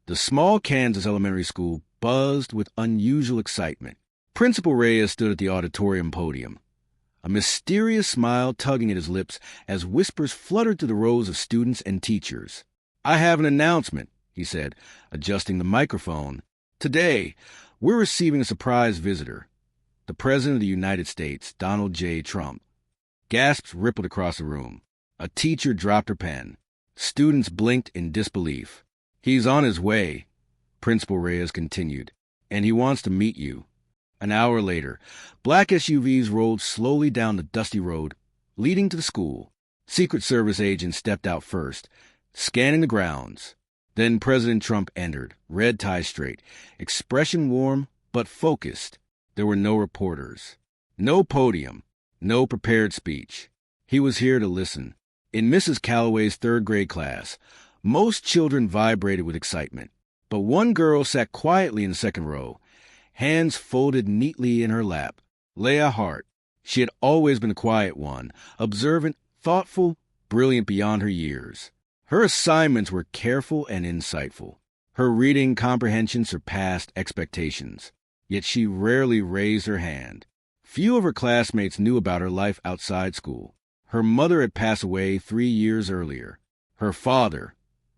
The small Kansas elementary school buzzed with unusual excitement. Principal Reyes stood at the auditorium podium, a mysterious smile tugging at his lips as whispers fluttered through the rows of students and teachers. "I have an announcement," he said, adjusting the microphone. "Today, we're receiving a surprise visitor, the President of the United States, Donald J. Trump." Gasps rippled across the room. A teacher dropped her pen. Students blinked in disbelief. "He's on his way," Principal Reyes continued, "and he wants to meet you." An hour later, black SUVs rolled slowly down the dusty road leading to the school. Secret Service agents stepped out first, scanning the grounds. Then President Trump entered, red tie straight, expression warm but focused. There were no reporters, no podium, no prepared speech. He was here to listen. In Mrs. Calloway's third-grade class, most children vibrated with excitement, but one girl sat quietly in the second row, hands folded neatly in her lap. Leah Hart. She had always been the quiet one, observant, thoughtful, brilliant beyond her years. Her assignments were careful and insightful. Her reading comprehension surpassed expectations, yet she rarely raised her hand. Few of her classmates knew about her life outside school. Her mother had passed away 3 years earlier. Her father,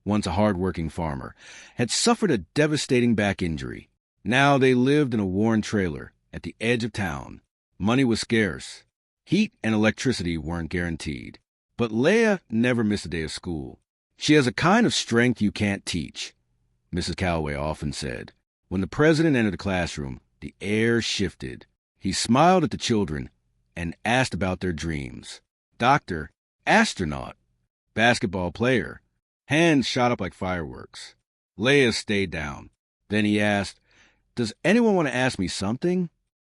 once a hard-working farmer, had suffered a devastating back injury. Now they lived in a worn trailer at the edge of town. Money was scarce. Heat and electricity weren't guaranteed. But Leah never missed a day of school. "She has a kind of strength you can't teach," Mrs. Calloway often said. When the president entered the classroom, the air shifted. He smiled at the children and asked about their dreams. Doctor, astronaut, basketball player. Hands shot up like fireworks. Leah stayed down. Then he asked, "Does anyone want to ask me something?"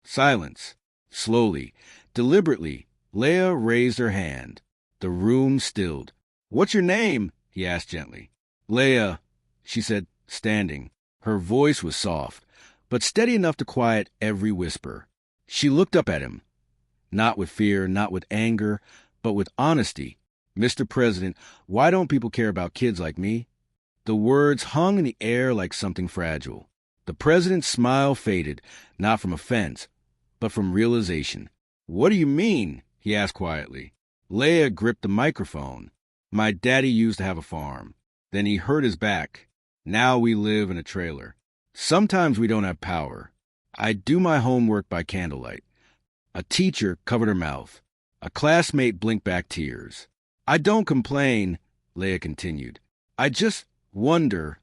Silence. Slowly, deliberately, Leah raised her hand. The room stilled. "What's your name?" he asked gently. "Leah," she said, standing. Her voice was soft, but steady enough to quiet every whisper. She looked up at him, not with fear, not with anger, but with honesty. "Mr. President, why don't people care about kids like me?" The words hung in the air like something fragile. The president's smile faded, not from offense, but from realization. "What do you mean?" he asked quietly. Leah gripped the microphone. "My daddy used to have a farm. Then he hurt his back. Now we live in a trailer. Sometimes we don't have power. I do my homework by candlelight." A teacher covered her mouth. A classmate blinked back tears. "I don't complain," Leah continued. "I just wonder,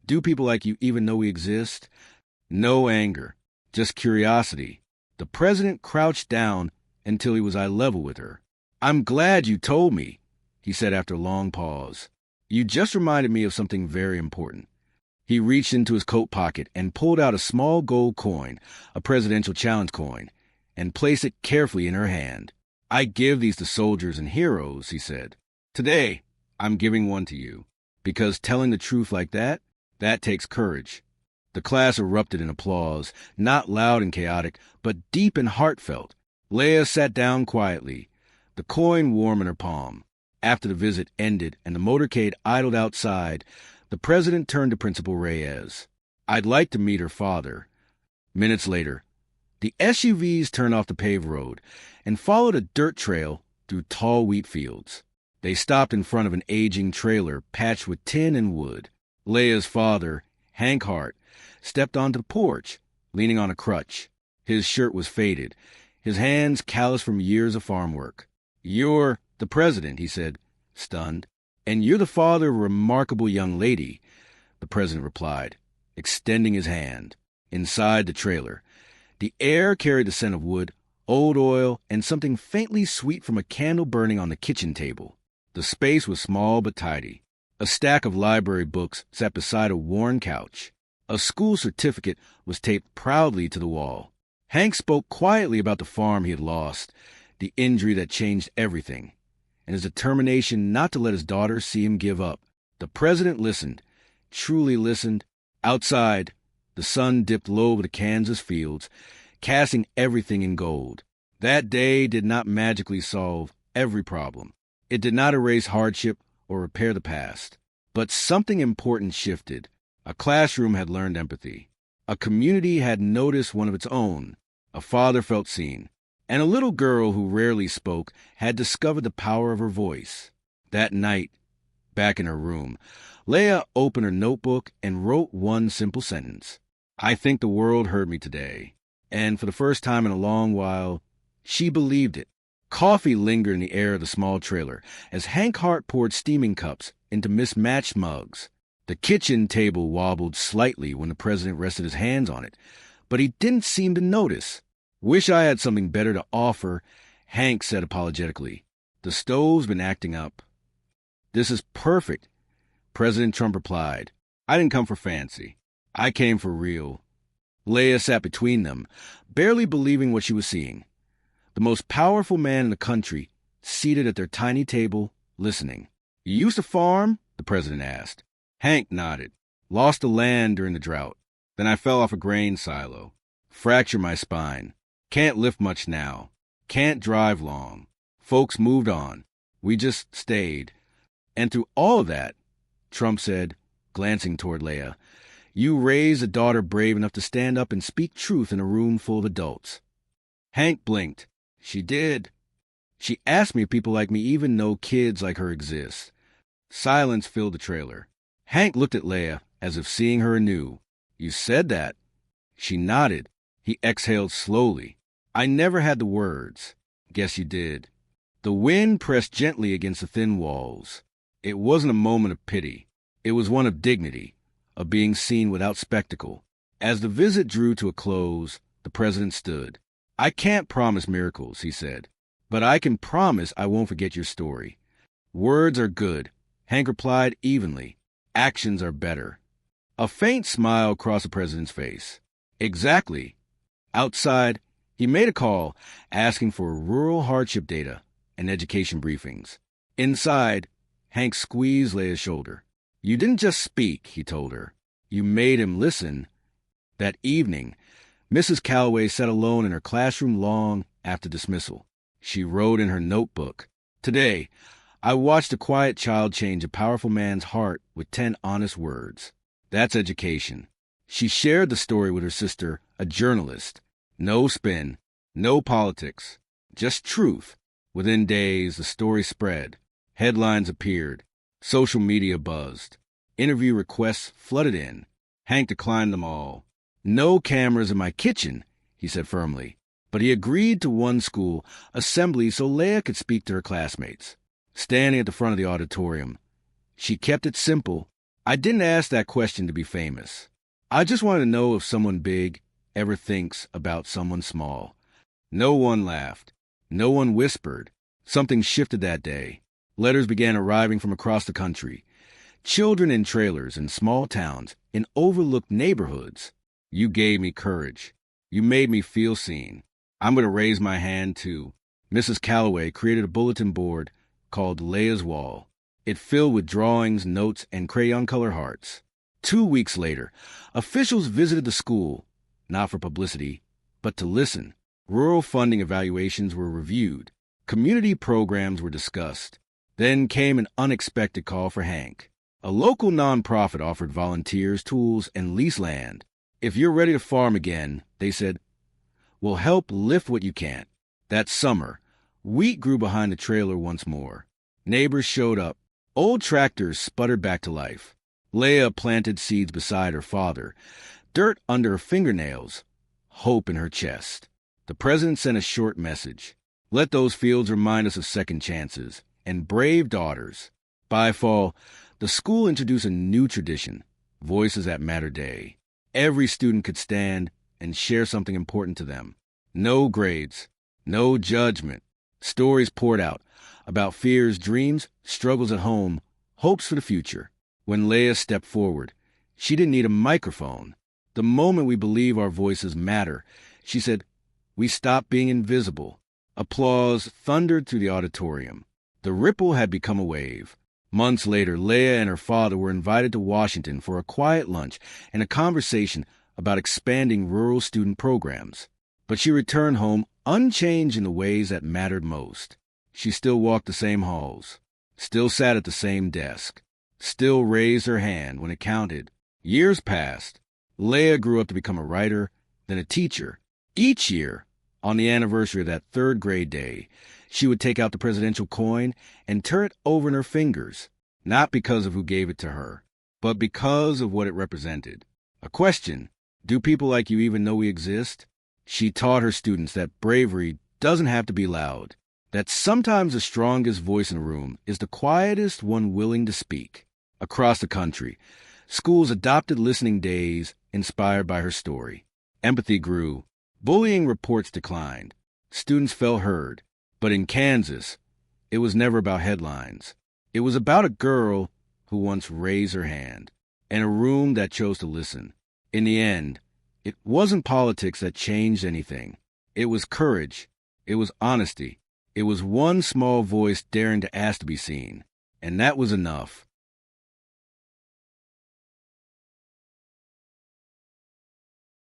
do people like you even know we exist?" No anger, just curiosity. The president crouched down until he was eye level with her. "I'm glad you told me," he said after a long pause. "You just reminded me of something very important." He reached into his coat pocket and pulled out a small gold coin, a presidential challenge coin, and placed it carefully in her hand. "I give these to soldiers and heroes," he said. "Today, I'm giving one to you, because telling the truth like that takes courage." The class erupted in applause, not loud and chaotic, but deep and heartfelt. Leah sat down quietly, the coin warm in her palm. After the visit ended and the motorcade idled outside, the president turned to Principal Reyes. "I'd like to meet her father." Minutes later, the SUVs turned off the paved road and followed a dirt trail through tall wheat fields. They stopped in front of an aging trailer patched with tin and wood. Leah's father, Hank Hart, stepped onto the porch, leaning on a crutch. His shirt was faded, his hands calloused from years of farm work. "You're the president," he said, stunned. "And you're the father of a remarkable young lady," the president replied, extending his hand. Inside the trailer, the air carried the scent of wood, old oil, and something faintly sweet from a candle burning on the kitchen table. The space was small but tidy. A stack of library books sat beside a worn couch. A school certificate was taped proudly to the wall. Hank spoke quietly about the farm he had lost, the injury that changed everything, and his determination not to let his daughter see him give up. The president listened, truly listened. Outside, the sun dipped low over the Kansas fields, casting everything in gold. That day did not magically solve every problem. It did not erase hardship or repair the past. But something important shifted. A classroom had learned empathy. A community had noticed one of its own. A father felt seen. And a little girl who rarely spoke had discovered the power of her voice. That night, back in her room, Leah opened her notebook and wrote one simple sentence. I think the world heard me today. And for the first time in a long while, she believed it. Coffee lingered in the air of the small trailer as Hank Hart poured steaming cups into mismatched mugs. The kitchen table wobbled slightly when the president rested his hands on it, but he didn't seem to notice. Wish I had something better to offer, Hank said apologetically. The stove's been acting up. This is perfect, President Trump replied. I didn't come for fancy. I came for real. Leah sat between them, barely believing what she was seeing. The most powerful man in the country, seated at their tiny table, listening. You used to farm? The president asked. Hank nodded. Lost the land during the drought. Then I fell off a grain silo. Fractured my spine. Can't lift much now. Can't drive long. Folks moved on. We just stayed. And through all of that, Trump said, glancing toward Leah, you raised a daughter brave enough to stand up and speak truth in a room full of adults. Hank blinked. She did. She asked me if people like me even know kids like her exist. Silence filled the trailer. Hank looked at Leah as if seeing her anew. You said that. She nodded. He exhaled slowly. I never had the words. Guess you did. The wind pressed gently against the thin walls. It wasn't a moment of pity. It was one of dignity, of being seen without spectacle. As the visit drew to a close, the president stood. I can't promise miracles, he said, but I can promise I won't forget your story. Words are good, Hank replied evenly. Actions are better. A faint smile crossed the president's face. Exactly. Outside, he made a call asking for rural hardship data and education briefings. Inside, Hank squeezed Leah's shoulder. You didn't just speak, he told her. You made him listen. That evening, Mrs. Calloway sat alone in her classroom long after dismissal. She wrote in her notebook, Today, I watched a quiet child change a powerful man's heart with 10 honest words. That's education. She shared the story with her sister, a journalist. No spin, no politics, just truth. Within days, the story spread. Headlines appeared. Social media buzzed. Interview requests flooded in. Hank declined them all. No cameras in my kitchen, he said firmly. But he agreed to one school assembly so Leah could speak to her classmates. Standing at the front of the auditorium, she kept it simple. I didn't ask that question to be famous. I just wanted to know if someone big ever thinks about someone small. No one laughed. No one whispered. Something shifted that day. Letters began arriving from across the country. Children in trailers in small towns, in overlooked neighborhoods. You gave me courage. You made me feel seen. I'm going to raise my hand, too. Mrs. Calloway created a bulletin board called Leah's Wall. It filled with drawings, notes, and crayon-color hearts. 2 weeks later, officials visited the school, not for publicity, but to listen. Rural funding evaluations were reviewed. Community programs were discussed. Then came an unexpected call for Hank. A local nonprofit offered volunteers, tools, and leased land. If you're ready to farm again, they said, we'll help lift what you can't. That summer, wheat grew behind the trailer once more. Neighbors showed up. Old tractors sputtered back to life. Leah planted seeds beside her father, dirt under her fingernails, hope in her chest. The president sent a short message. Let those fields remind us of second chances and brave daughters. By fall, the school introduced a new tradition, Voices That Matter Day. Every student could stand and share something important to them. No grades, no judgment. Stories poured out about fears, dreams, struggles at home, hopes for the future. When Leah stepped forward, she didn't need a microphone. The moment we believe our voices matter, she said, we stop being invisible. Applause thundered through the auditorium. The ripple had become a wave. Months later, Leah and her father were invited to Washington for a quiet lunch and a conversation about expanding rural student programs. But she returned home unchanged in the ways that mattered most. She still walked the same halls, still sat at the same desk, still raised her hand when it counted, Years passed. Leia grew up to become a writer, then a teacher. Each year, on the anniversary of that third grade day, she would take out the presidential coin and turn it over in her fingers, not because of who gave it to her, but because of what it represented. A question: do people like you even know we exist? She taught her students that bravery doesn't have to be loud, that sometimes the strongest voice in a room is the quietest one willing to speak. Across the country, schools adopted listening days inspired by her story. Empathy grew. Bullying reports declined. Students felt heard. But in Kansas, it was never about headlines. It was about a girl who once raised her hand, and a room that chose to listen. In the end, it wasn't politics that changed anything. It was courage. It was honesty. It was one small voice daring to ask to be seen. And that was enough.